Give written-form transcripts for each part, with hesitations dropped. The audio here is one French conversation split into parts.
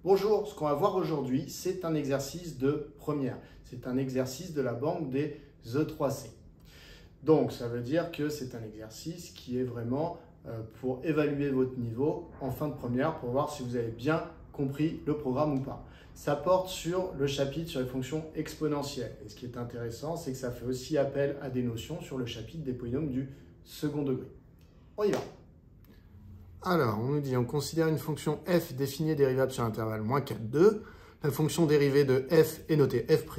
Bonjour, ce qu'on va voir aujourd'hui, c'est un exercice de première. C'est un exercice de la banque des E3C. Donc, ça veut dire que c'est un exercice qui est vraiment pour évaluer votre niveau en fin de première, pour voir si vous avez bien compris le programme ou pas. Ça porte sur le chapitre sur les fonctions exponentielles. Et ce qui est intéressant, c'est que ça fait aussi appel à des notions sur le chapitre des polynômes du second degré. On y va. Alors, on nous dit, on considère une fonction f définie et dérivable sur l'intervalle -4, 2. La fonction dérivée de f est notée f'.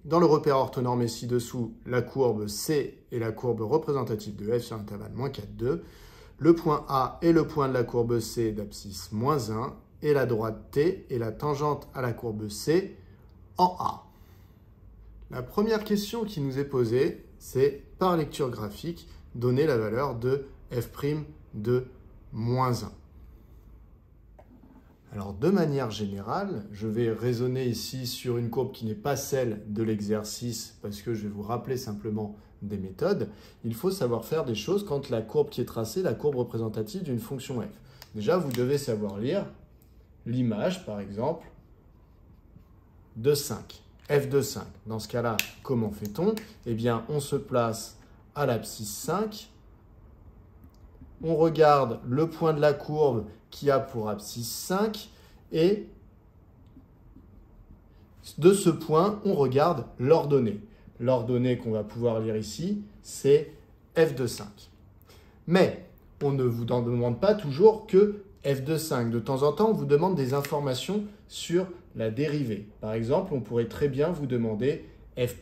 Dans le repère orthonormé ci-dessous, la courbe C est la courbe représentative de f sur l'intervalle -4, 2. Le point A est le point de la courbe C d'abscisse -1 et la droite T est la tangente à la courbe C en A. La première question qui nous est posée, c'est par lecture graphique, donner la valeur de f' de -1. Alors, de manière générale, je vais raisonner ici sur une courbe qui n'est pas celle de l'exercice parce que je vais vous rappeler simplement des méthodes. Il faut savoir faire des choses quand la courbe qui est tracée est la courbe représentative d'une fonction f. Déjà, vous devez savoir lire l'image, par exemple, de 5, f de 5. Dans ce cas-là, comment fait-on? Eh bien, on se place à l'abscisse 5. On regarde le point de la courbe qui a pour abscisse 5 et de ce point, on regarde l'ordonnée. L'ordonnée qu'on va pouvoir lire ici, c'est f de 5. Mais on ne vous en demande pas toujours que f de 5. De temps en temps, on vous demande des informations sur la dérivée. Par exemple, on pourrait très bien vous demander f'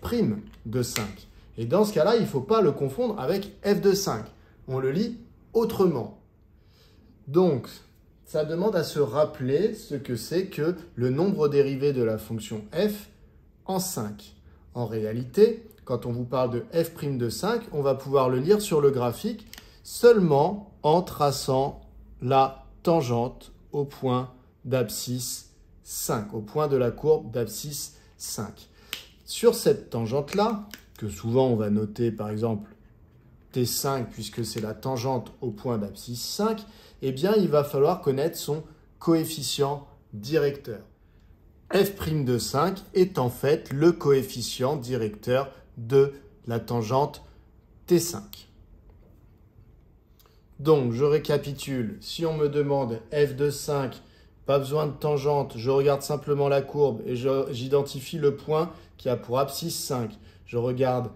de 5. Et dans ce cas-là, il ne faut pas le confondre avec f de 5. On le lit autrement. Donc, ça demande à se rappeler ce que c'est que le nombre dérivé de la fonction f en 5. En réalité, quand on vous parle de f' de 5, on va pouvoir le lire sur le graphique seulement en traçant la tangente au point d'abscisse 5, au point de la courbe d'abscisse 5. Sur cette tangente-là, que souvent on va noter par exemple T5, puisque c'est la tangente au point d'abscisse 5, eh bien, il va falloir connaître son coefficient directeur. f' de 5 est en fait le coefficient directeur de la tangente T5. Donc, je récapitule. Si on me demande f de 5, pas besoin de tangente, je regarde simplement la courbe et j'identifie le point qui a pour abscisse 5. Je regarde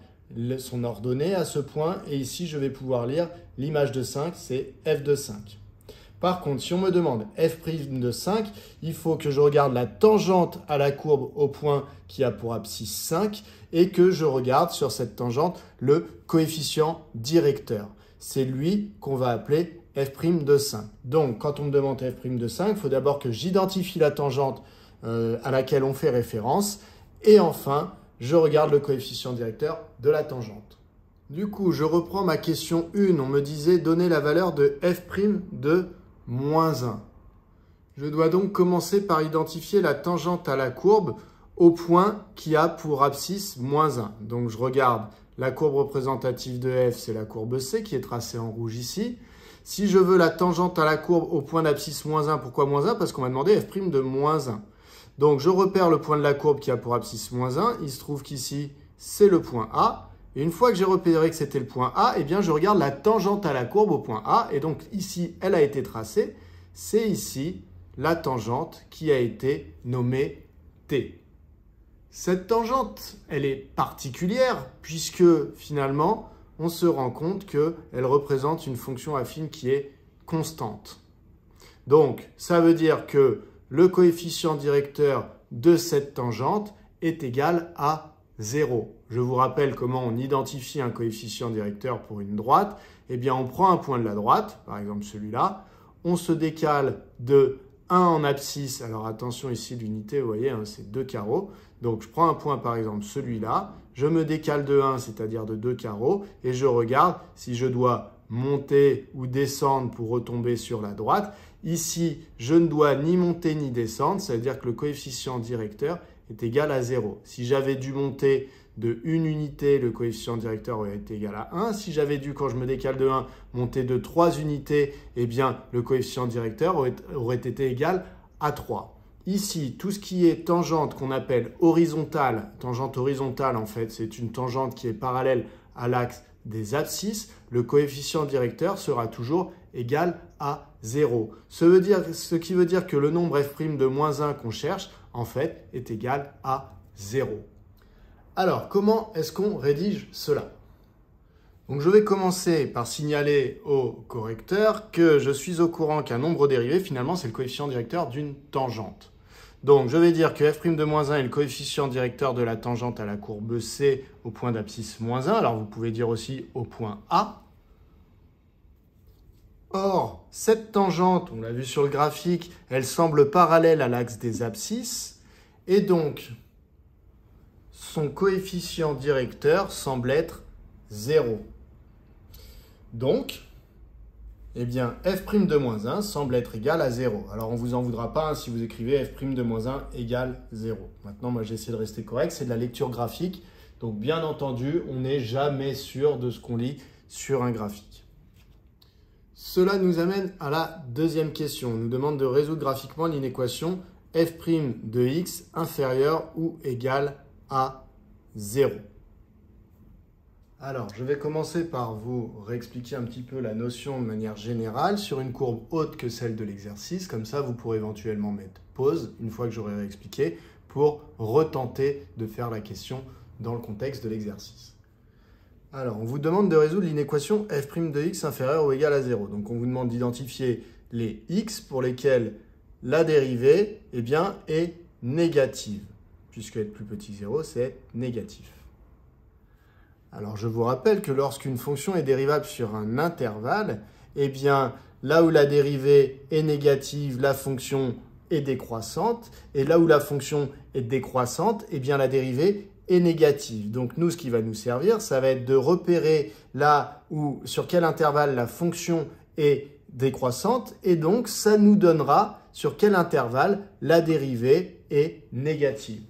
son ordonnée à ce point et ici je vais pouvoir lire l'image de 5, c'est f de 5. Par contre, si on me demande f' de 5, il faut que je regarde la tangente à la courbe au point qui a pour abscisse 5 et que je regarde sur cette tangente le coefficient directeur. C'est lui qu'on va appeler f' de 5. Donc, quand on me demande f' de 5, il faut d'abord que j'identifie la tangente à laquelle on fait référence et enfin, je regarde le coefficient directeur de la tangente. Du coup, je reprends ma question 1. On me disait donner la valeur de f' de -1. Je dois donc commencer par identifier la tangente à la courbe au point qui a pour abscisse -1. Donc, je regarde la courbe représentative de f, c'est la courbe C qui est tracée en rouge ici. Si je veux la tangente à la courbe au point d'abscisse -1, pourquoi -1? Parce qu'on m'a demandé f' de -1. Donc, je repère le point de la courbe qui a pour abscisse -1. Il se trouve qu'ici, c'est le point A. Et une fois que j'ai repéré que c'était le point A, eh bien, je regarde la tangente à la courbe au point A. Et donc, ici, elle a été tracée. C'est ici la tangente qui a été nommée T. Cette tangente, elle est particulière puisque, finalement, on se rend compte qu'elle représente une fonction affine qui est constante. Donc, ça veut dire que le coefficient directeur de cette tangente est égal à 0. Je vous rappelle comment on identifie un coefficient directeur pour une droite. Eh bien, on prend un point de la droite, par exemple celui-là, on se décale de 1 en abscisse. Alors attention ici, l'unité, vous voyez, hein, c'est 2 carreaux. Donc, je prends un point, par exemple celui-là, je me décale de 1, c'est-à-dire de 2 carreaux, et je regarde si je dois monter ou descendre pour retomber sur la droite. Ici, je ne dois ni monter ni descendre, ça veut dire que le coefficient directeur est égal à 0. Si j'avais dû monter de 1 unité, le coefficient directeur aurait été égal à 1. Si j'avais dû, quand je me décale de 1, monter de 3 unités, eh bien, le coefficient directeur aurait été égal à 3. ici, tout ce qui est tangente qu'on appelle horizontale, tangente horizontale en fait, c'est une tangente qui est parallèle à l'axe des abscisses, le coefficient directeur sera toujours égal à 0. Ce qui veut dire que le nombre f' de moins 1 qu'on cherche, en fait, est égal à 0. Alors, comment est-ce qu'on rédige cela? Donc, je vais commencer par signaler au correcteur que je suis au courant qu'un nombre dérivé, finalement, c'est le coefficient directeur d'une tangente. Donc, je vais dire que f' de moins 1 est le coefficient directeur de la tangente à la courbe C au point d'abscisse moins 1. Alors, vous pouvez dire aussi au point A. Or, cette tangente, on l'a vu sur le graphique, elle semble parallèle à l'axe des abscisses. Et donc, son coefficient directeur semble être 0. Donc, eh bien, f' de moins 1 semble être égal à 0. Alors, on ne vous en voudra pas si vous écrivez f' de moins 1 égale 0. Maintenant, moi, j'essaie de rester correct. C'est de la lecture graphique. Donc, bien entendu, on n'est jamais sûr de ce qu'on lit sur un graphique. Cela nous amène à la deuxième question. On nous demande de résoudre graphiquement l'inéquation f' de x inférieur ou égal à 0. Alors, je vais commencer par vous réexpliquer un petit peu la notion de manière générale sur une courbe haute que celle de l'exercice. Comme ça, vous pourrez éventuellement mettre pause une fois que j'aurai réexpliqué pour retenter de faire la question dans le contexte de l'exercice. Alors, on vous demande de résoudre l'inéquation f' de x inférieur ou égal à 0. Donc, on vous demande d'identifier les x pour lesquels la dérivée est négative. Puisque être plus petit que 0, c'est être négatif. Alors, je vous rappelle que lorsqu'une fonction est dérivable sur un intervalle, là où la dérivée est négative, la fonction est décroissante. Et là où la fonction est décroissante, la dérivée est négative. Donc, nous, ce qui va nous servir, ça va être de repérer là où, sur quel intervalle la fonction est décroissante. Et donc, ça nous donnera sur quel intervalle la dérivée est négative.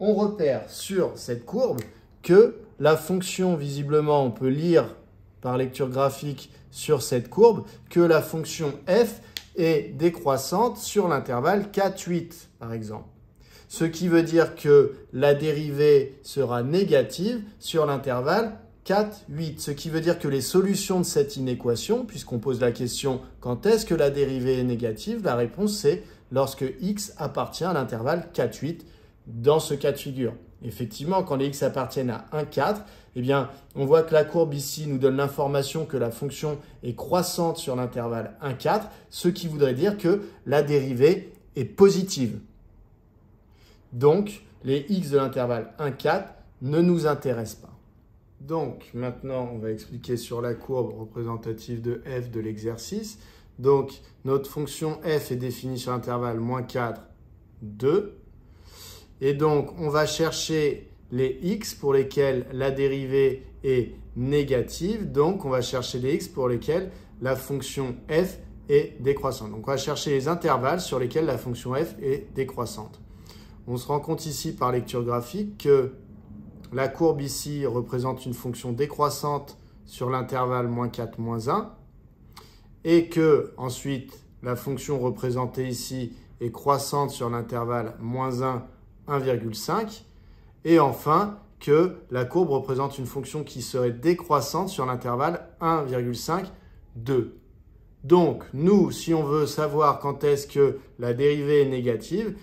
On repère sur cette courbe que la fonction, visiblement, on peut lire par lecture graphique sur cette courbe, que la fonction f est décroissante sur l'intervalle 4, 8, par exemple. Ce qui veut dire que la dérivée sera négative sur l'intervalle 4, 8. Ce qui veut dire que les solutions de cette inéquation, puisqu'on pose la question quand est-ce que la dérivée est négative, la réponse c'est lorsque x appartient à l'intervalle 4, 8 dans ce cas de figure. Effectivement, quand les x appartiennent à 1, 4, on voit que la courbe ici nous donne l'information que la fonction est croissante sur l'intervalle 1, 4, ce qui voudrait dire que la dérivée est positive. Donc, les x de l'intervalle 1, 4 ne nous intéressent pas. Donc, maintenant, on va expliquer sur la courbe représentative de f de l'exercice. Donc, notre fonction f est définie sur l'intervalle moins 4, 2. Et donc, on va chercher les x pour lesquels la dérivée est négative. Donc, on va chercher les x pour lesquels la fonction f est décroissante. Donc, on va chercher les intervalles sur lesquels la fonction f est décroissante. On se rend compte ici par lecture graphique que la courbe ici représente une fonction décroissante sur l'intervalle moins 4, moins 1. Et que, ensuite, la fonction représentée ici est croissante sur l'intervalle moins 1, 1,5. Et enfin, que la courbe représente une fonction qui serait décroissante sur l'intervalle 1,5, 2. Donc, nous, si on veut savoir quand est-ce que la dérivée est négative,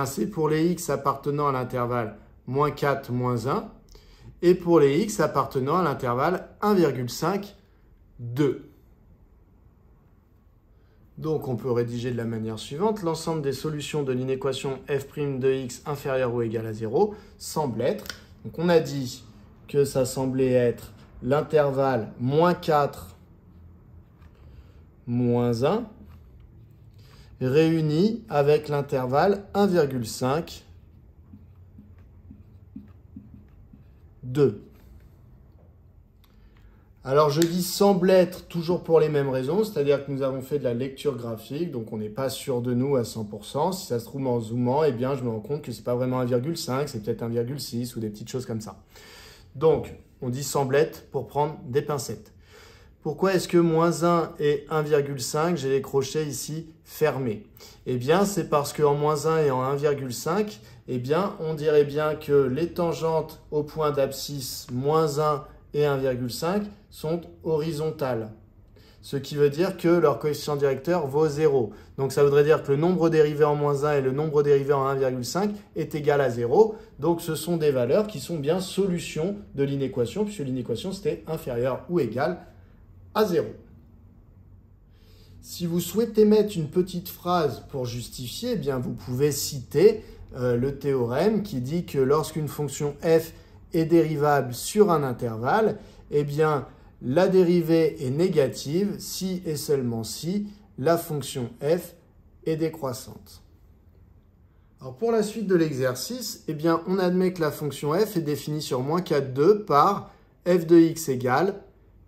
c'est pour les x appartenant à l'intervalle moins 4, moins 1, et pour les x appartenant à l'intervalle 1,5, 2. Donc, on peut rédiger de la manière suivante. L'ensemble des solutions de l'inéquation f' de x inférieur ou égal à 0 semble être, donc on a dit que ça semblait être l'intervalle moins 4, moins 1, réuni avec l'intervalle 1,5, 2. Alors, je dis semble être toujours pour les mêmes raisons, c'est-à-dire que nous avons fait de la lecture graphique, donc on n'est pas sûr de nous à 100%. Si ça se trouve en zoomant, je me rends compte que ce n'est pas vraiment 1,5, c'est peut-être 1,6 ou des petites choses comme ça. Donc, on dit semble être pour prendre des pincettes. Pourquoi est-ce que moins 1 et 1,5, j'ai les crochets ici fermés? Eh bien, c'est parce qu'en moins 1 et en 1,5, eh bien, on dirait bien que les tangentes au point d'abscisse moins 1 et 1,5 sont horizontales. Ce qui veut dire que leur coefficient directeur vaut 0. Donc ça voudrait dire que le nombre dérivé en moins 1 et le nombre dérivé en 1,5 est égal à 0. Donc ce sont des valeurs qui sont bien solutions de l'inéquation, puisque l'inéquation c'était inférieur ou égal à 0. Si vous souhaitez mettre une petite phrase pour justifier, eh bien vous pouvez citer le théorème qui dit que lorsqu'une fonction f est dérivable sur un intervalle, eh bien la dérivée est négative si et seulement si la fonction f est décroissante. Alors pour la suite de l'exercice, eh bien on admet que la fonction f est définie sur moins 4,2 par f de x égale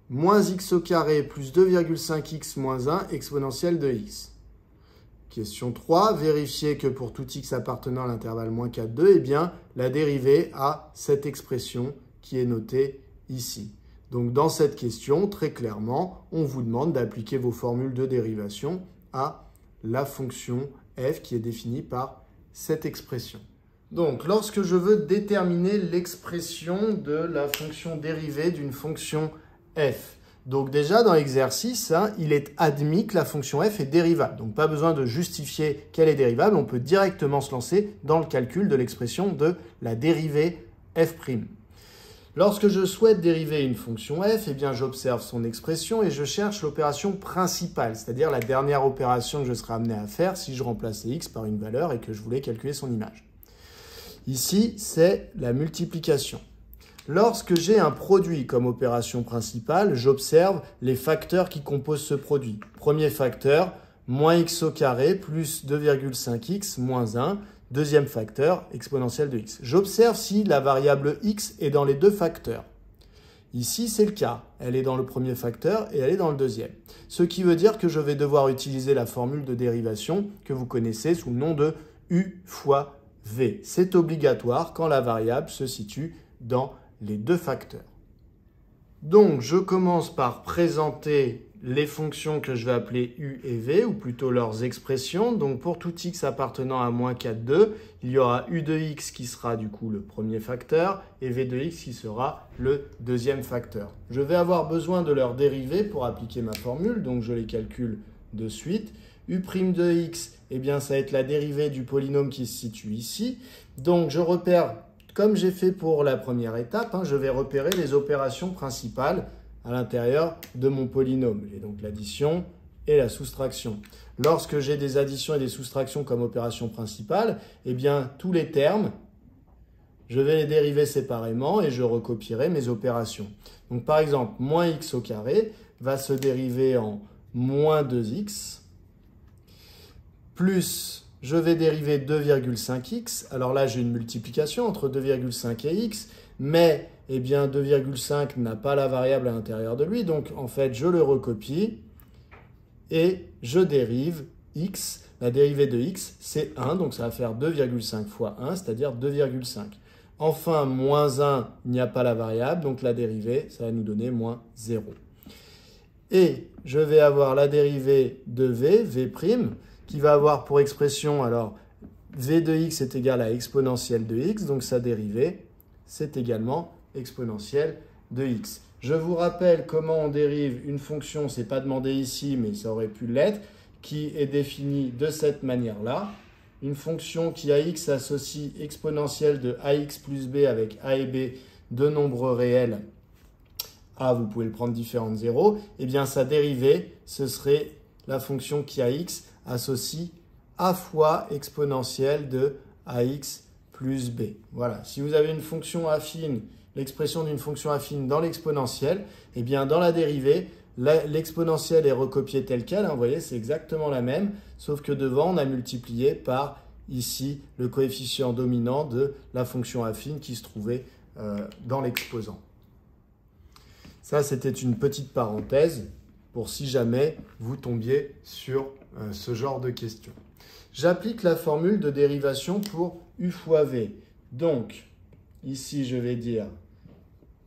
moins x au carré plus 2,5x moins 1 exponentielle de x. Question 3, vérifiez que pour tout x appartenant à l'intervalle moins 4,2, eh bien la dérivée a cette expression qui est notée ici. Donc dans cette question, très clairement, on vous demande d'appliquer vos formules de dérivation à la fonction f qui est définie par cette expression. Donc lorsque je veux déterminer l'expression de la fonction dérivée d'une fonction f, donc déjà dans l'exercice, il est admis que la fonction f est dérivable. Donc pas besoin de justifier qu'elle est dérivable, on peut directement se lancer dans le calcul de l'expression de la dérivée f'. Lorsque je souhaite dériver une fonction f, eh bien j'observe son expression et je cherche l'opération principale, c'est-à-dire la dernière opération que je serai amené à faire si je remplaçais x par une valeur et que je voulais calculer son image. Ici, c'est la multiplication. Lorsque j'ai un produit comme opération principale, j'observe les facteurs qui composent ce produit. Premier facteur, moins x au carré plus 2,5x moins 1. Deuxième facteur, exponentielle de x. J'observe si la variable x est dans les deux facteurs. Ici, c'est le cas. Elle est dans le premier facteur et elle est dans le deuxième. Ce qui veut dire que je vais devoir utiliser la formule de dérivation que vous connaissez sous le nom de u fois v. C'est obligatoire quand la variable se situe dans les deux facteurs. Donc, je commence par présenter les fonctions que je vais appeler u et v, ou plutôt leurs expressions. Donc, pour tout x appartenant à moins 4,2, il y aura u de x qui sera du coup le premier facteur et v de x qui sera le deuxième facteur. Je vais avoir besoin de leurs dérivées pour appliquer ma formule, donc je les calcule de suite. U' de x, eh bien, ça va être la dérivée du polynôme qui se situe ici. Donc, je repère, comme j'ai fait pour la première étape, je vais repérer les opérations principales à l'intérieur de mon polynôme. J'ai donc l'addition et la soustraction. Lorsque j'ai des additions et des soustractions comme opération principale, eh bien, tous les termes, je vais les dériver séparément et je recopierai mes opérations. Donc, par exemple, moins x au carré va se dériver en moins 2x, plus, je vais dériver 2,5x. Alors là, j'ai une multiplication entre 2,5 et x, mais eh bien 2,5 n'a pas la variable à l'intérieur de lui, donc en fait je le recopie et je dérive x. La dérivée de x, c'est 1, donc ça va faire 2,5 fois 1, c'est-à-dire 2,5. Enfin, moins 1, il n'y a pas la variable, donc la dérivée, ça va nous donner moins 0. Et je vais avoir la dérivée de v, v', qui va avoir pour expression, alors v de x est égal à exponentielle de x, donc sa dérivée, c'est également exponentielle de x. Je vous rappelle comment on dérive une fonction, ce n'est pas demandé ici, mais ça aurait pu l'être, qui est définie de cette manière-là. Une fonction qui à x associe exponentielle de ax plus b avec a et b, deux nombres réels. A, vous pouvez le prendre différent de 0. Eh bien, sa dérivée, ce serait la fonction qui à x associe a fois exponentielle de ax plus b. Voilà, si vous avez une fonction affine, l'expression d'une fonction affine dans l'exponentielle, eh bien dans la dérivée, l'exponentielle est recopiée telle quelle, vous voyez, c'est exactement la même, sauf que devant, on a multiplié par, ici, le coefficient dominant de la fonction affine qui se trouvait dans l'exposant. Ça, c'était une petite parenthèse pour si jamais vous tombiez sur ce genre de questions. J'applique la formule de dérivation pour u fois v. Donc, ici, je vais dire,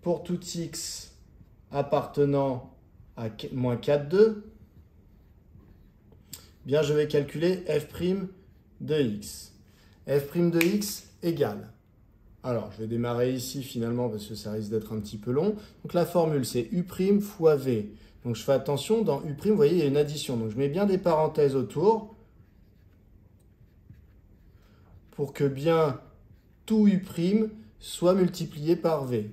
pour tout x appartenant à moins 4,2, bien je vais calculer f' de x. f' de x égale. Alors, je vais démarrer ici finalement parce que ça risque d'être un petit peu long. Donc la formule, c'est u' fois v. Donc je fais attention, dans u', vous voyez, il y a une addition. Donc je mets bien des parenthèses autour pour que bien tout u' soit multiplié par v.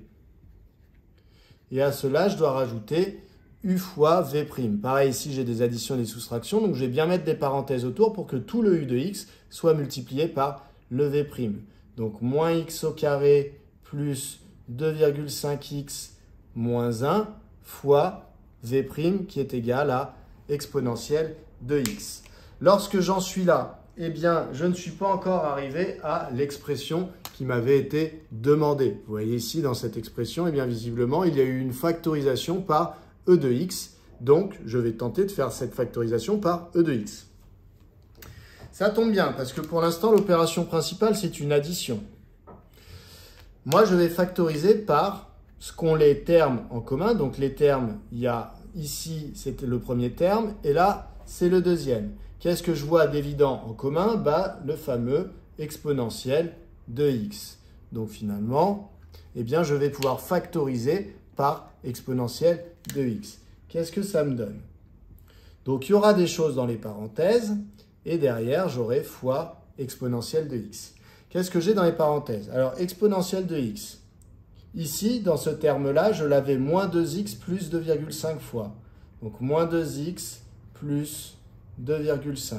Et à cela, je dois rajouter u fois v'. Pareil, ici, j'ai des additions et des soustractions. Donc je vais bien mettre des parenthèses autour pour que tout le u de x soit multiplié par le v'. Donc moins x au carré plus 2,5x moins 1 fois v' qui est égal à exponentielle de x. Lorsque j'en suis là, eh bien, je ne suis pas encore arrivé à l'expression qui m'avait été demandée. Vous voyez ici, dans cette expression, eh bien, visiblement, il y a eu une factorisation par e de x. Donc, je vais tenter de faire cette factorisation par e de x. Ça tombe bien, parce que pour l'instant, l'opération principale, c'est une addition. Moi, je vais factoriser par ce qu'ont les termes en commun. Donc, les termes, il y a ici, c'était le premier terme, et là, c'est le deuxième. Qu'est-ce que je vois d'évident en commun? Le fameux exponentiel de x. Donc, finalement, eh bien, je vais pouvoir factoriser par exponentiel de x. Qu'est-ce que ça me donne? Donc, il y aura des choses dans les parenthèses. Et derrière, j'aurai fois exponentielle de x. Qu'est-ce que j'ai dans les parenthèses? Alors, exponentielle de x. Ici, dans ce terme-là, je l'avais moins 2x plus 2,5 fois. Donc, moins 2x plus 2,5.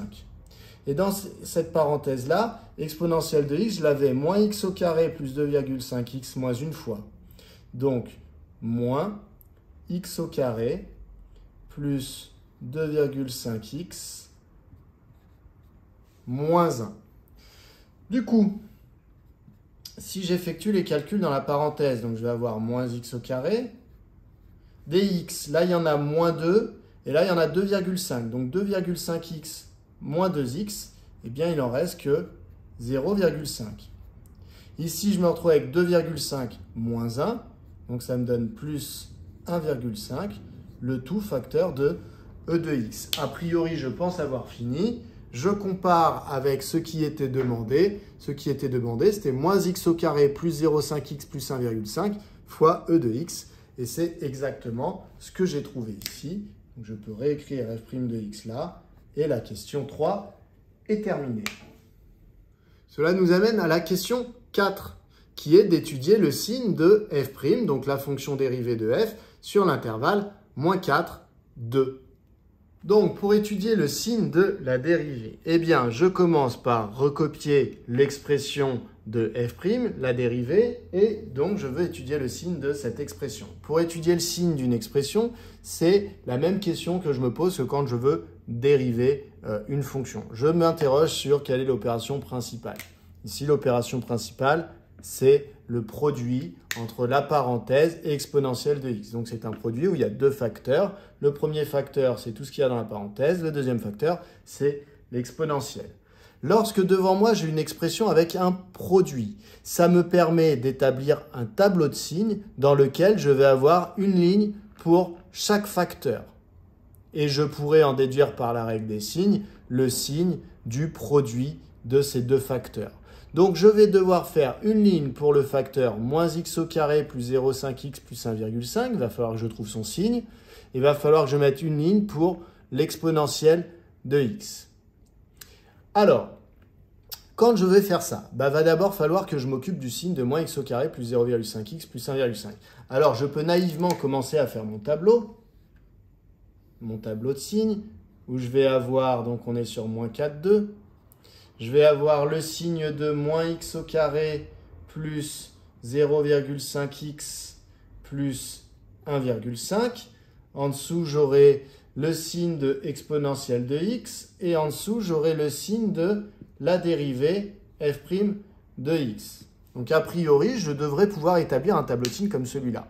Et dans cette parenthèse-là, exponentielle de x, je l'avais moins x au carré plus 2,5x moins une fois. Donc, moins x au carré plus 2,5x moins 1. Du coup, si j'effectue les calculs dans la parenthèse, donc je vais avoir moins x au carré, dx, là il y en a moins 2, et là il y en a 2,5. Donc 2,5x moins 2x, eh bien il en reste que 0,5. Ici, je me retrouve avec 2,5 moins 1, donc ça me donne plus 1,5, le tout facteur de e de x. A priori, je pense avoir fini. Je compare avec ce qui était demandé. Ce qui était demandé, c'était moins x au carré plus 0,5x plus 1,5 fois e de x. Et c'est exactement ce que j'ai trouvé ici. Donc je peux réécrire f' de x là. Et la question 3 est terminée. Cela nous amène à la question 4, qui est d'étudier le signe de f', donc la fonction dérivée de f, sur l'intervalle moins 4, 2. Donc, pour étudier le signe de la dérivée, eh bien, je commence par recopier l'expression de f', la dérivée, et donc je veux étudier le signe de cette expression. Pour étudier le signe d'une expression, c'est la même question que je me pose que quand je veux dériver une fonction. Je m'interroge sur quelle est l'opération principale. Ici, l'opération principale, c'est le produit entre la parenthèse et exponentielle de x. Donc, c'est un produit où il y a deux facteurs. Le premier facteur, c'est tout ce qu'il y a dans la parenthèse. Le deuxième facteur, c'est l'exponentielle. Lorsque devant moi, j'ai une expression avec un produit, ça me permet d'établir un tableau de signes dans lequel je vais avoir une ligne pour chaque facteur. Et je pourrais en déduire par la règle des signes le signe du produit de ces deux facteurs. Donc, je vais devoir faire une ligne pour le facteur moins x au carré plus 0,5x plus 1,5. Il va falloir que je trouve son signe. Il va falloir que je mette une ligne pour l'exponentielle de x. Alors, quand je vais faire ça, va d'abord falloir que je m'occupe du signe de moins x au carré plus 0,5x plus 1,5. Alors, je peux naïvement commencer à faire mon tableau de signes, où je vais avoir, donc on est sur moins 4, 2. Je vais avoir le signe de moins x au carré plus 0,5x plus 1,5. En dessous, j'aurai le signe de exponentielle de x. Et en dessous, j'aurai le signe de la dérivée f' de x. Donc, a priori, je devrais pouvoir établir un tableau de signes comme celui-là.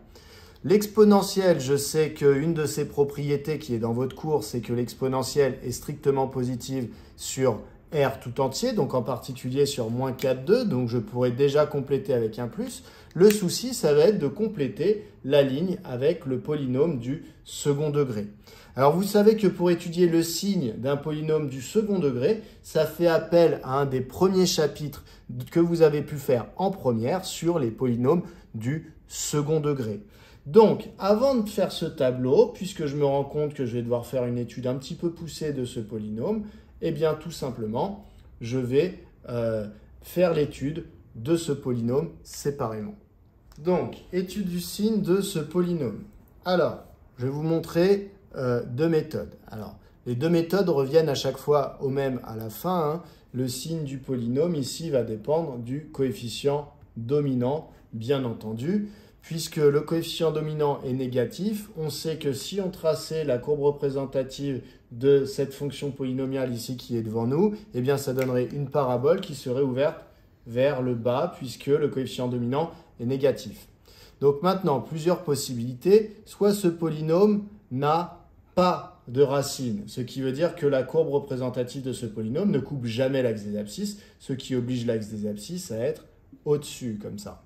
L'exponentielle, je sais qu'une de ses propriétés qui est dans votre cours, c'est que l'exponentielle est strictement positive sur R tout entier, donc en particulier sur moins 4, 2, donc je pourrais déjà compléter avec un plus. Le souci, ça va être de compléter la ligne avec le polynôme du second degré. Alors vous savez que pour étudier le signe d'un polynôme du second degré, ça fait appel à un des premiers chapitres que vous avez pu faire en première sur les polynômes du second degré. Donc, avant de faire ce tableau, puisque je me rends compte que je vais devoir faire une étude un petit peu poussée de ce polynôme, eh bien, tout simplement, je vais faire l'étude de ce polynôme séparément. Donc, étude du signe de ce polynôme. Alors, je vais vous montrer deux méthodes. Alors, les deux méthodes reviennent à chaque fois au même à la fin. Hein. Le signe du polynôme, ici, va dépendre du coefficient dominant, bien entendu. Puisque le coefficient dominant est négatif, on sait que si on traçait la courbe représentative de cette fonction polynomiale ici qui est devant nous, eh bien ça donnerait une parabole qui serait ouverte vers le bas puisque le coefficient dominant est négatif. Donc maintenant, plusieurs possibilités. Soit ce polynôme n'a pas de racine, ce qui veut dire que la courbe représentative de ce polynôme ne coupe jamais l'axe des abscisses, ce qui oblige l'axe des abscisses à être au-dessus, comme ça.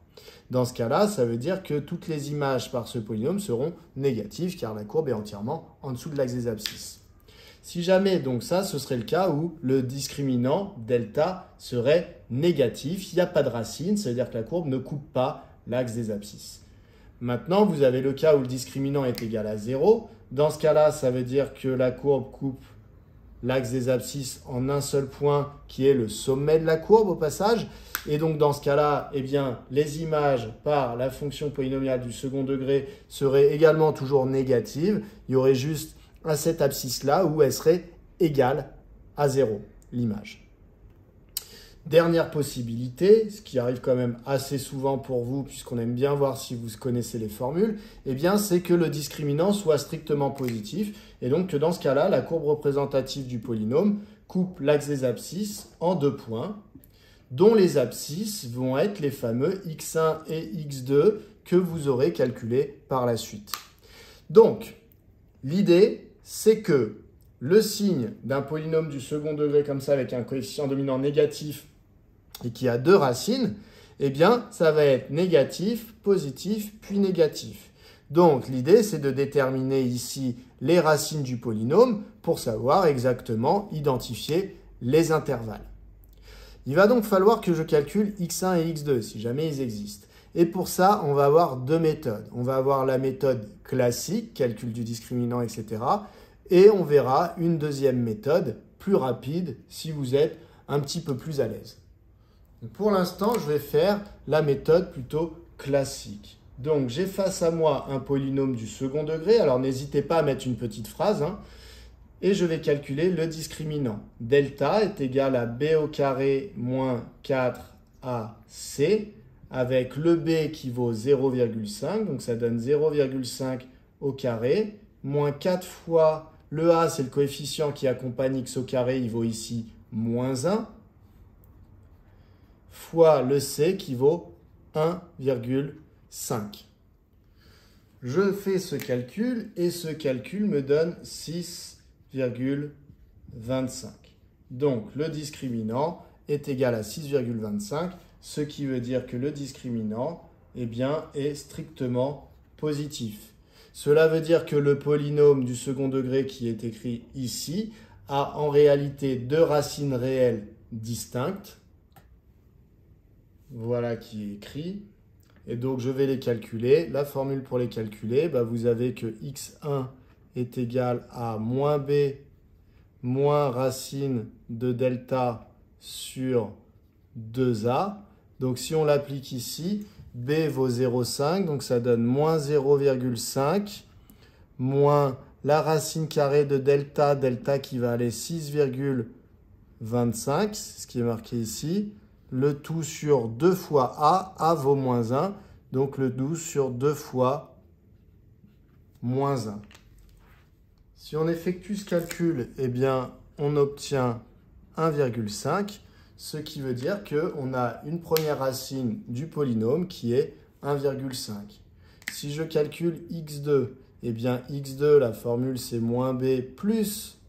Dans ce cas-là, ça veut dire que toutes les images par ce polynôme seront négatives car la courbe est entièrement en dessous de l'axe des abscisses. Si jamais, donc ça, ce serait le cas où le discriminant delta serait négatif, il n'y a pas de racine, ça veut dire que la courbe ne coupe pas l'axe des abscisses. Maintenant, vous avez le cas où le discriminant est égal à 0. Dans ce cas-là, ça veut dire que la courbe coupe l'axe des abscisses en un seul point qui est le sommet de la courbe au passage. Et donc dans ce cas-là, eh bien, les images par la fonction polynomiale du second degré seraient également toujours négatives. Il y aurait juste à cette abscisse-là où elle serait égale à 0, l'image. Dernière possibilité, ce qui arrive quand même assez souvent pour vous, puisqu'on aime bien voir si vous connaissez les formules, eh bien, c'est que le discriminant soit strictement positif, et donc que dans ce cas-là, la courbe représentative du polynôme coupe l'axe des abscisses en deux points, dont les abscisses vont être les fameux x1 et x2 que vous aurez calculés par la suite. Donc, l'idée, c'est que le signe d'un polynôme du second degré comme ça, avec un coefficient dominant négatif, et qui a deux racines, eh bien, ça va être négatif, positif, puis négatif. Donc, l'idée, c'est de déterminer ici les racines du polynôme pour savoir exactement identifier les intervalles. Il va donc falloir que je calcule x1 et x2, si jamais ils existent. Et pour ça, on va avoir deux méthodes. On va avoir la méthode classique, calcul du discriminant, etc. Et on verra une deuxième méthode, plus rapide, si vous êtes un petit peu plus à l'aise. Pour l'instant, je vais faire la méthode plutôt classique. Donc, j'ai face à moi un polynôme du second degré. Alors, n'hésitez pas à mettre une petite phrase. Et je vais calculer le discriminant. Delta est égal à b au carré moins 4ac avec le b qui vaut 0,5. Donc, ça donne 0,5 au carré moins 4 fois le a, c'est le coefficient qui accompagne x au carré. Il vaut ici moins 1. Fois le C qui vaut 1,5. Je fais ce calcul et ce calcul me donne 6,25. Donc le discriminant est égal à 6,25, ce qui veut dire que le discriminant est strictement positif. Cela veut dire que le polynôme du second degré qui est écrit ici a en réalité deux racines réelles distinctes. Voilà qui est écrit. Et donc, je vais les calculer. La formule pour les calculer, vous avez que x1 est égal à moins b moins racine de delta sur 2a. Donc, si on l'applique ici, b vaut 0,5. Donc, ça donne moins 0,5 moins la racine carrée de delta, delta qui va aller 6,25, ce qui est marqué ici. Le tout sur 2 fois a vaut moins 1, donc le 12 sur 2 fois moins 1. Si on effectue ce calcul, eh bien, on obtient 1,5, ce qui veut dire qu'on a une première racine du polynôme qui est 1,5. Si je calcule x2, eh bien, x2, la formule, c'est moins b plus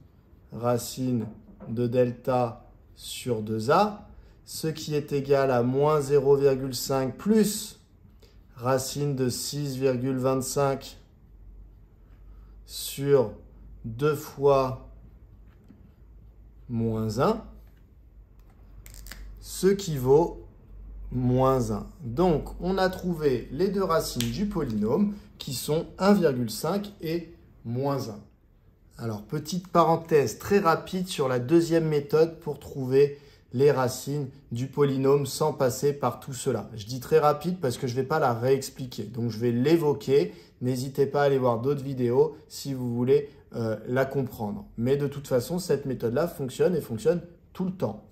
racine de delta sur 2a, ce qui est égal à moins 0,5 plus racine de 6,25 sur 2 fois moins 1, ce qui vaut moins 1. Donc, on a trouvé les deux racines du polynôme qui sont 1,5 et moins 1. Alors, petite parenthèse très rapide sur la deuxième méthode pour trouver les racines du polynôme sans passer par tout cela. Je dis très rapide parce que je ne vais pas la réexpliquer. Donc, je vais l'évoquer. N'hésitez pas à aller voir d'autres vidéos si vous voulez la comprendre. Mais de toute façon, cette méthode-là fonctionne et fonctionne tout le temps.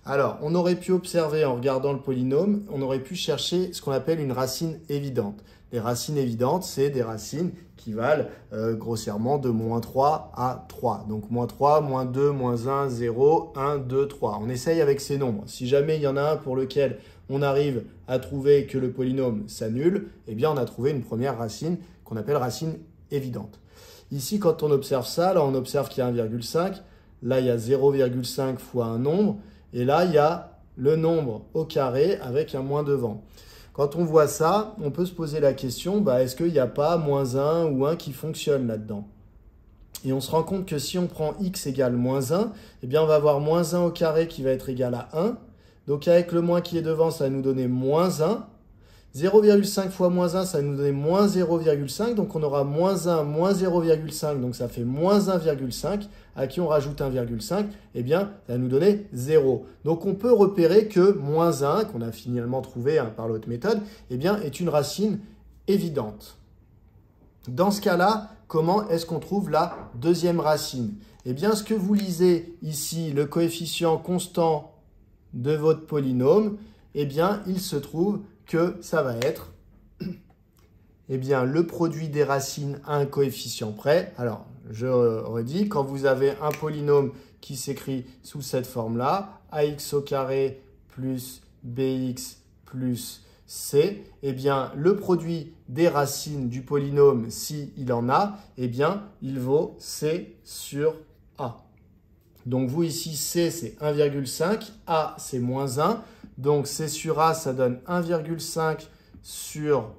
Alors, on aurait pu observer en regardant le polynôme, on aurait pu chercher ce qu'on appelle une racine évidente. Les racines évidentes, c'est des racines qui valent grossièrement de moins 3 à 3. Donc, moins 3, moins 2, moins 1, 0, 1, 2, 3. On essaye avec ces nombres. Si jamais il y en a un pour lequel on arrive à trouver que le polynôme s'annule, eh bien, on a trouvé une première racine qu'on appelle racine évidente. Ici, quand on observe ça, là, on observe qu'il y a 1,5. Là, il y a 0,5 fois un nombre. Et là, il y a le nombre au carré avec un moins devant. Quand on voit ça, on peut se poser la question, est-ce qu'il n'y a pas moins 1 ou 1 qui fonctionne là-dedans? Et on se rend compte que si on prend x égale moins 1, eh bien on va avoir moins 1 au carré qui va être égal à 1. Donc avec le moins qui est devant, ça va nous donner moins 1. 0,5 fois moins 1, ça va nous donner moins 0,5. Donc on aura moins 1, moins 0,5. Donc ça fait moins 1,5. À qui on rajoute 1,5, eh bien, ça va nous donner 0. Donc on peut repérer que moins 1, qu'on a finalement trouvé par l'autre méthode, eh bien, est une racine évidente. Dans ce cas-là, comment est-ce qu'on trouve la deuxième racine? Eh bien, ce que vous lisez ici, le coefficient constant de votre polynôme, eh bien, il se trouve que ça va être le produit des racines à un coefficient près. Alors, je redis, quand vous avez un polynôme qui s'écrit sous cette forme-là, ax au carré plus bx plus c, eh bien, le produit des racines du polynôme, s'il en a, eh bien, il vaut c sur a. Donc, vous ici, c, c'est 1,5, a, c'est moins 1. Donc, c sur a, ça donne 1,5 sur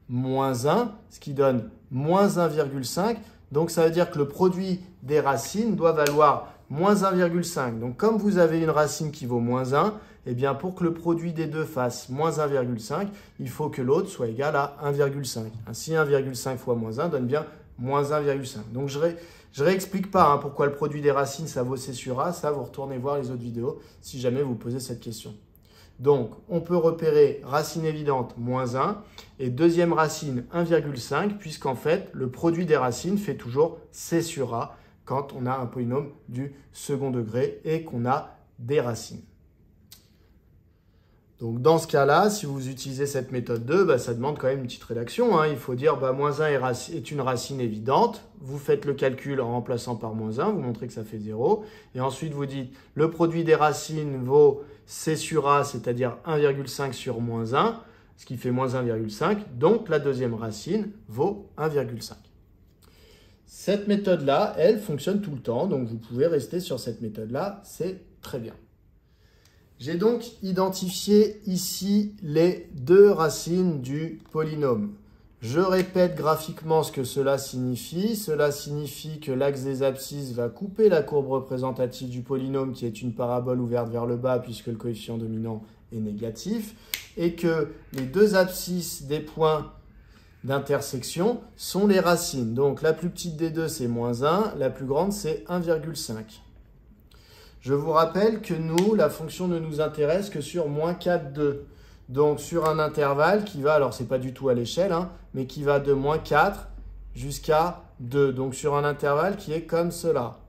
moins 1, ce qui donne moins 1,5. Donc, ça veut dire que le produit des racines doit valoir moins 1,5. Donc, comme vous avez une racine qui vaut moins 1, eh bien, pour que le produit des deux fasse moins 1,5, il faut que l'autre soit égal à 1,5. Ainsi, 1,5 fois moins 1 donne bien moins 1,5. Donc, je ne réexplique pas pourquoi le produit des racines, ça vaut C sur A. Ça, vous retournez voir les autres vidéos si jamais vous posez cette question. Donc, on peut repérer racine évidente, moins 1, et deuxième racine, 1,5, puisqu'en fait, le produit des racines fait toujours C sur A quand on a un polynôme du second degré et qu'on a des racines. Donc, dans ce cas-là, si vous utilisez cette méthode 2, ça demande quand même une petite rédaction. Il faut dire moins 1 est une racine évidente. Vous faites le calcul en remplaçant par moins 1, vous montrez que ça fait 0. Et ensuite, vous dites le produit des racines vaut C sur A, c'est-à-dire 1,5 sur moins 1, ce qui fait moins 1,5. Donc, la deuxième racine vaut 1,5. Cette méthode-là, elle fonctionne tout le temps. Donc, vous pouvez rester sur cette méthode-là. C'est très bien. J'ai donc identifié ici les deux racines du polynôme. Je répète graphiquement ce que cela signifie. Cela signifie que l'axe des abscisses va couper la courbe représentative du polynôme qui est une parabole ouverte vers le bas puisque le coefficient dominant est négatif et que les deux abscisses des points d'intersection sont les racines. Donc la plus petite des deux c'est moins 1, la plus grande c'est 1,5. Je vous rappelle que nous, la fonction ne nous intéresse que sur moins 4, 2. Donc, sur un intervalle qui va, alors c'est pas du tout à l'échelle, mais qui va de moins 4 jusqu'à 2. Donc, sur un intervalle qui est comme cela.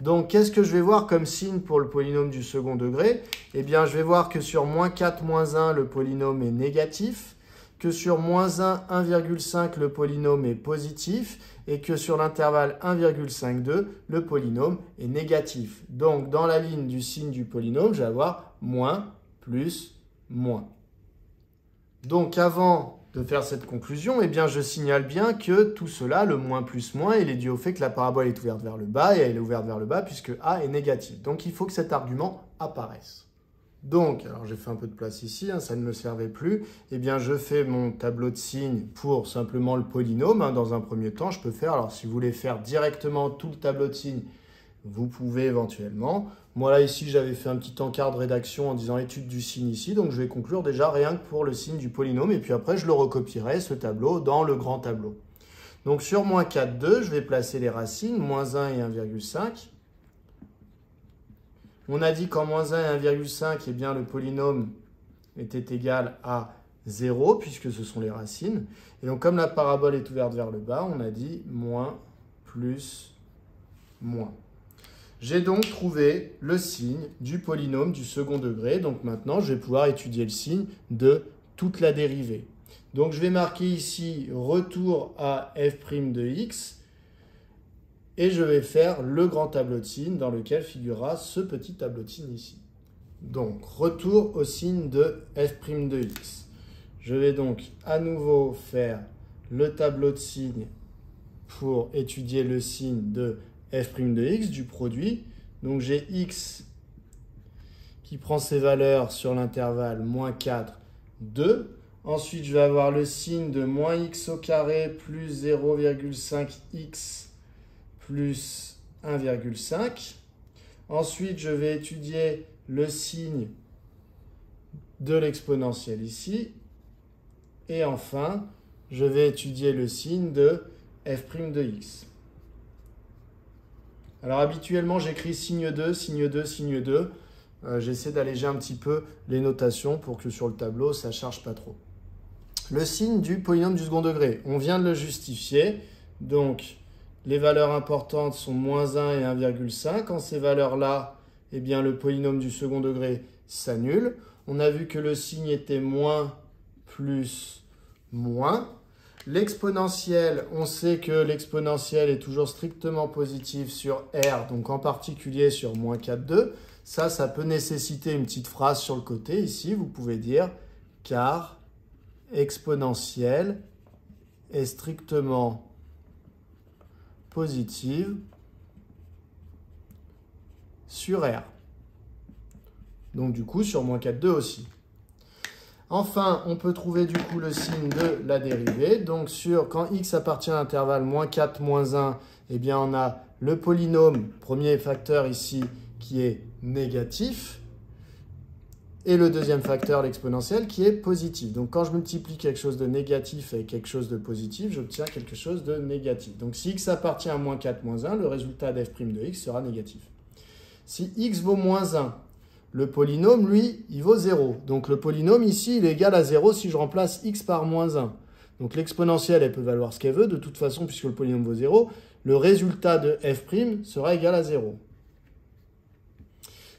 Donc, qu'est-ce que je vais voir comme signe pour le polynôme du second degré? Eh bien, je vais voir que sur moins 4, moins 1, le polynôme est négatif, que sur moins 1, 1,5, le polynôme est positif, et que sur l'intervalle 1,52, le polynôme est négatif. Donc, dans la ligne du signe du polynôme, je vais avoir moins, plus, moins. Donc, avant de faire cette conclusion, eh bien, je signale bien que tout cela, le moins plus moins, il est dû au fait que la parabole est ouverte vers le bas et elle est ouverte vers le bas puisque A est négatif. Donc, il faut que cet argument apparaisse. Donc, alors j'ai fait un peu de place ici, ça ne me servait plus. Eh bien, je fais mon tableau de signes pour simplement le polynôme. Dans un premier temps, je peux faire, alors si vous voulez faire directement tout le tableau de signes, vous pouvez éventuellement. Moi, là, ici, j'avais fait un petit encart de rédaction en disant étude du signe ici. Donc, je vais conclure déjà rien que pour le signe du polynôme. Et puis après, je le recopierai, ce tableau, dans le grand tableau. Donc, sur moins 4, 2, je vais placer les racines, moins 1 et 1,5. On a dit qu'en moins 1 et 1,5, eh bien, le polynôme était égal à 0, puisque ce sont les racines. Et donc, comme la parabole est ouverte vers le bas, on a dit moins plus moins. J'ai donc trouvé le signe du polynôme du second degré. Donc maintenant, je vais pouvoir étudier le signe de toute la dérivée. Donc je vais marquer ici retour à f' de x. Et je vais faire le grand tableau de signes dans lequel figurera ce petit tableau de signes ici. Donc, retour au signe de f' de x. Je vais donc à nouveau faire le tableau de signes pour étudier le signe de f' de x du produit. Donc, j'ai x qui prend ses valeurs sur l'intervalle moins 4, 2. Ensuite, je vais avoir le signe de moins x au carré plus 0,5x plus 1,5. Ensuite, je vais étudier le signe de l'exponentielle ici. Et enfin, je vais étudier le signe de f' de x. Alors, habituellement, j'écris signe 2, signe 2, signe 2. J'essaie d'alléger un petit peu les notations pour que sur le tableau, ça ne charge pas trop. Le signe du polynôme du second degré, on vient de le justifier. Donc, les valeurs importantes sont moins 1 et 1,5. En ces valeurs-là, eh bien, le polynôme du second degré s'annule. On a vu que le signe était moins plus moins. L'exponentielle, on sait que l'exponentielle est toujours strictement positive sur R, donc en particulier sur moins 4, 2. Ça peut nécessiter une petite phrase sur le côté. Ici, vous pouvez dire car exponentielle est strictement positive sur R. Donc du coup, sur moins 4, 2 aussi. Enfin, on peut trouver du coup le signe de la dérivée. Donc quand x appartient à l'intervalle moins 4, moins 1, eh bien on a le polynôme, premier facteur ici, qui est négatif. Et le deuxième facteur, l'exponentielle, qui est positif. Donc quand je multiplie quelque chose de négatif avec quelque chose de positif, j'obtiens quelque chose de négatif. Donc si x appartient à moins 4, moins 1, le résultat d'f' de x sera négatif. Si x vaut moins 1, le polynôme, lui, il vaut 0. Donc le polynôme, ici, il est égal à 0 si je remplace x par moins 1. Donc l'exponentielle, elle peut valoir ce qu'elle veut. De toute façon, puisque le polynôme vaut 0, le résultat de f' sera égal à 0.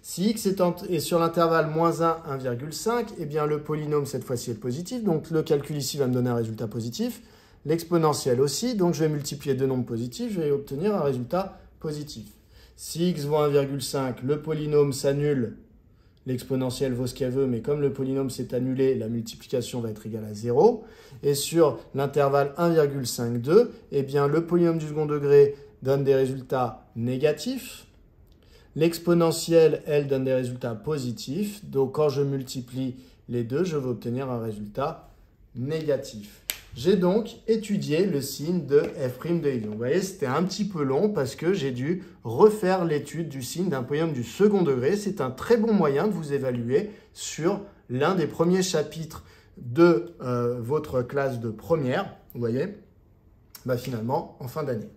Si x est sur l'intervalle moins 1, 1,5, eh bien le polynôme, cette fois-ci, est positif. Donc le calcul ici va me donner un résultat positif. L'exponentielle aussi. Donc je vais multiplier deux nombres positifs. Je vais obtenir un résultat positif. Si x vaut 1,5, le polynôme s'annule. L'exponentielle vaut ce qu'elle veut, mais comme le polynôme s'est annulé, la multiplication va être égale à 0. Et sur l'intervalle 1,52, eh bien le polynôme du second degré donne des résultats négatifs. L'exponentielle, elle, donne des résultats positifs. Donc, quand je multiplie les deux, je vais obtenir un résultat négatif. J'ai donc étudié le signe de f' de x. Vous voyez, c'était un petit peu long parce que j'ai dû refaire l'étude du signe d'un polynôme du second degré. C'est un très bon moyen de vous évaluer sur l'un des premiers chapitres de votre classe de première. Vous voyez, finalement, en fin d'année.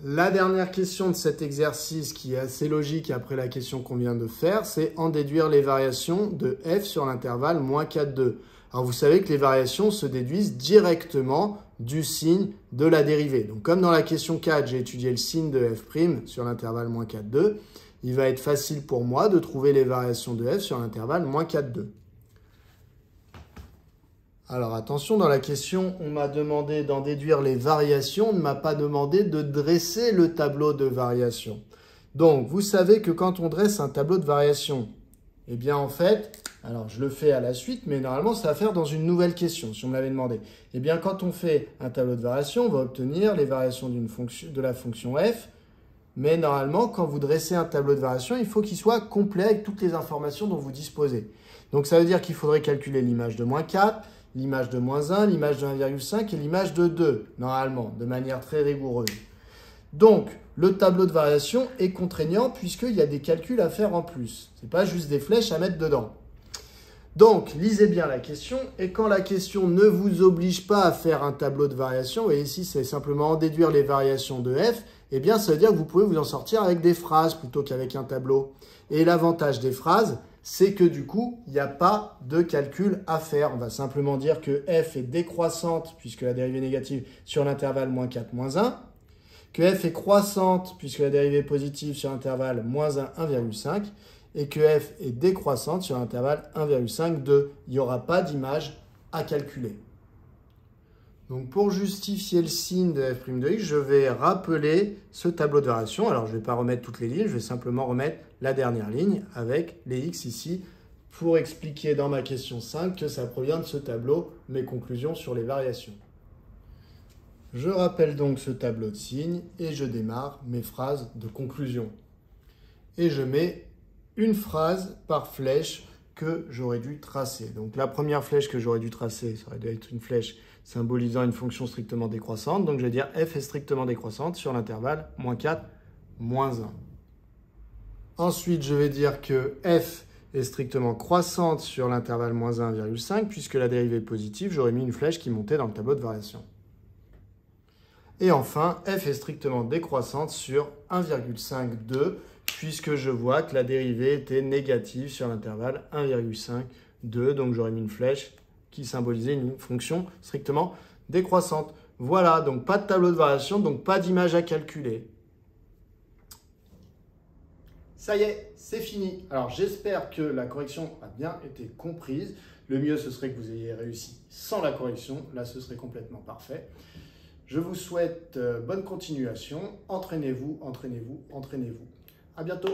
La dernière question de cet exercice qui est assez logique après la question qu'on vient de faire, c'est en déduire les variations de f sur l'intervalle moins 4, 2. Alors vous savez que les variations se déduisent directement du signe de la dérivée. Donc comme dans la question 4, j'ai étudié le signe de f' sur l'intervalle moins 4, 2, il va être facile pour moi de trouver les variations de f sur l'intervalle moins 4, 2. Alors attention, dans la question, on m'a demandé d'en déduire les variations, on ne m'a pas demandé de dresser le tableau de variation. Donc, vous savez que quand on dresse un tableau de variation, eh bien en fait, Alors, je le fais à la suite, mais normalement, ça va faire dans une nouvelle question, si on me l'avait demandé. Eh bien, quand on fait un tableau de variation, on va obtenir les variations de la fonction f. Mais normalement, quand vous dressez un tableau de variation, il faut qu'il soit complet avec toutes les informations dont vous disposez. Donc, ça veut dire qu'il faudrait calculer l'image de moins 4, l'image de moins 1, l'image de 1,5 et l'image de 2, normalement, de manière très rigoureuse. Donc, le tableau de variation est contraignant puisqu'il y a des calculs à faire en plus. Ce n'est pas juste des flèches à mettre dedans. Donc, lisez bien la question, et quand la question ne vous oblige pas à faire un tableau de variation, et ici c'est simplement en déduire les variations de f, eh bien ça veut dire que vous pouvez vous en sortir avec des phrases plutôt qu'avec un tableau. Et l'avantage des phrases, c'est que du coup, il n'y a pas de calcul à faire. On va simplement dire que f est décroissante, puisque la dérivée est négative, sur l'intervalle moins 4, moins 1, que f est croissante, puisque la dérivée est positive sur l'intervalle moins 1, 1,5, et que f est décroissante sur l'intervalle 1,5, 2. Il n'y aura pas d'image à calculer. Donc pour justifier le signe de f' de x, je vais rappeler ce tableau de variation. Alors je ne vais pas remettre toutes les lignes, je vais simplement remettre la dernière ligne avec les x ici pour expliquer dans ma question 5 que ça provient de ce tableau, mes conclusions sur les variations. Je rappelle donc ce tableau de signes et je démarre mes phrases de conclusion. Et je mets une phrase par flèche que j'aurais dû tracer. Donc la première flèche que j'aurais dû tracer, ça aurait dû être une flèche symbolisant une fonction strictement décroissante. Donc je vais dire f est strictement décroissante sur l'intervalle moins 4, moins 1. Ensuite, je vais dire que f est strictement croissante sur l'intervalle moins 1,5, puisque la dérivée est positive, j'aurais mis une flèche qui montait dans le tableau de variation. Et enfin, f est strictement décroissante sur 1,5, 2, puisque je vois que la dérivée était négative sur l'intervalle 1,5, 2. Donc j'aurais mis une flèche qui symbolisait une fonction strictement décroissante. Voilà, donc pas de tableau de variation, donc pas d'image à calculer. Ça y est, c'est fini. Alors j'espère que la correction a bien été comprise. Le mieux, ce serait que vous ayez réussi sans la correction. Là, ce serait complètement parfait. Je vous souhaite bonne continuation. Entraînez-vous, entraînez-vous, entraînez-vous. À bientôt.